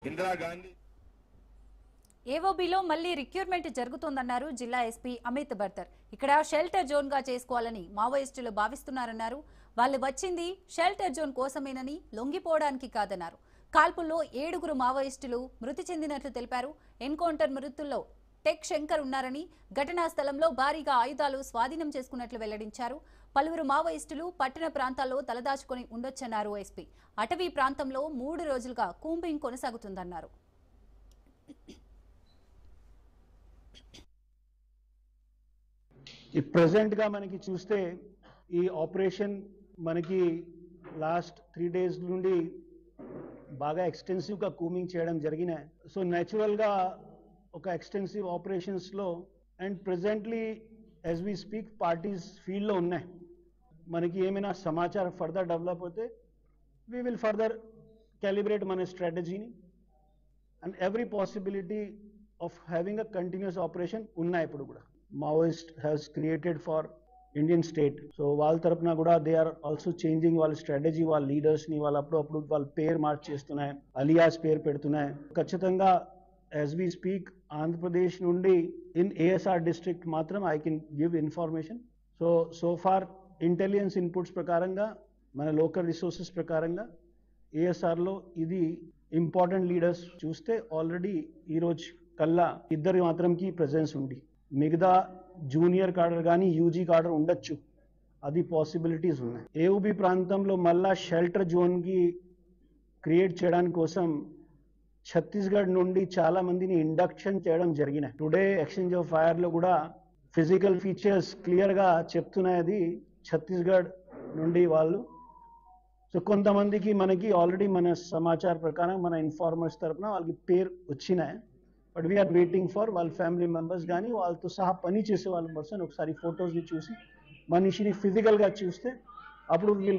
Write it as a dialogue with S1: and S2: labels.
S1: ఇందిరా గాంధీ
S2: ఏవోబీలో మళ్లీ రిక్రూట్మెంట్ జరుగుతోందన్నారు జిల్లా ఎస్పీ అమిత్ బర్దర్. ఇక్కడ షెల్టర్ జోన్ గా చేసుకోవాలని మావోయిస్టులు భావిస్తున్నారన్నారు. వాళ్ళు వచ్చింది షెల్టర్ జోన్ కోసమేనని, లొంగిపోవడానికి కాదన్నారు. కాల్పుల్లో 7గురు మావోయిస్టులు మృతి చెందినట్లు తెలిపారు. ఎన్కౌంటర్ మృతుల్లో టెక్ శంకర్ ఉన్నారని, ఘటనా స్థలంలో భారీగా ఆయుధాలు స్వాధీనం చేసుకున్నట్లు వెల్లడించారు. పలువురు మావోయిస్టులు పట్టణ ప్రాంతాల్లో తలదాచుకొని ఉండొచ్చన్నారు ఎస్పీ. అటవీ ప్రాంతంలో 3 రోజులుగా కూంబింగ్ కొనసాగుతుందన్నారు.
S3: ఈ ప్రెజెంట్ గా మనకి చూస్తే ఈ ఆపరేషన్ మనకి లాస్ట్ 3 days నుండి బాగా ఎక్స్టెన్సివ్ గా కూమింగ్ చేయడం జరిగినాయి. సో నేచురల్ గా ఒక ఎక్స్టెన్సివ్ ఆపరేషన్స్ లో and presently as we speak parties field లో ఉన్నాయి. మనకి ఏమైనా సమాచారం ఫర్దర్ డెవలప్ అయితే వీ విల్ ఫర్దర్ క్యాలిబ్రేట్ మన స్ట్రాటజీని and every possibility of having a continuous operation ఉన్నాయి. ఇప్పుడు కూడా Maoist has created for Indian state. So వాళ్ళ తరపున కూడా దే ఆర్ ఆల్సో చేంజింగ్ వాళ్ళ స్ట్రాటజీ, వాళ్ళ లీడర్స్ని వాళ్ళు అప్పుడప్పుడు వాళ్ళ పేరు మార్చేస్తున్నాయి, అలియాస్ పేరు పెడుతున్నాయి. ఖచ్చితంగా యాజ్ వి స్పీక్ ఆంధ్రప్రదేశ్ నుండి ఇన్ ఏఎస్ఆర్ డిస్ట్రిక్ట్ మాత్రం I can give information. So far intelligence inputs ప్రకారంగా మన లోకల్ రిసోర్సెస్ ప్రకారంగా ఏఎస్ఆర్లో ఇది ఇంపార్టెంట్ లీడర్స్ చూస్తే ఆల్రెడీ ఈరోజు కల్లా 2 మాత్రంకి ప్రెజెన్స్ ఉంది. మిగతా జూనియర్ కార్డర్ కానీ యూజీ కార్డర్ ఉండొచ్చు, అది పాసిబిలిటీస్ ఉన్నాయి. ఏఓబి ప్రాంతంలో మళ్ళా షెల్టర్ జోన్కి క్రియేట్ చేయడానికి కోసం ఛత్తీస్గఢ్ నుండి చాలా మందిని ఇండక్షన్ చేయడం జరిగినాయి. టుడే ఎక్స్చేంజ్ ఆఫ్ ఫైర్లో కూడా ఫిజికల్ ఫీచర్స్ క్లియర్గా చెప్తున్నాయి అది ఛత్తీస్గఢ్ నుండి వాళ్ళు. సో కొంతమందికి మనకి ఆల్రెడీ మన సమాచార ప్రకారం మన ఇన్ఫార్మర్స్ తరఫున వాళ్ళకి పేరు వచ్చినాయి. బట్ వీఆర్ వెయిటింగ్ ఫర్ వాళ్ళ ఫ్యామిలీ మెంబర్స్ కానీ వాళ్ళతో సహా పని చేసే వాళ్ళ పర్సన్ ఒకసారి ఫొటోస్ని చూసి మనిషిని ఫిజికల్గా చూస్తే అప్పుడు వీళ్ళు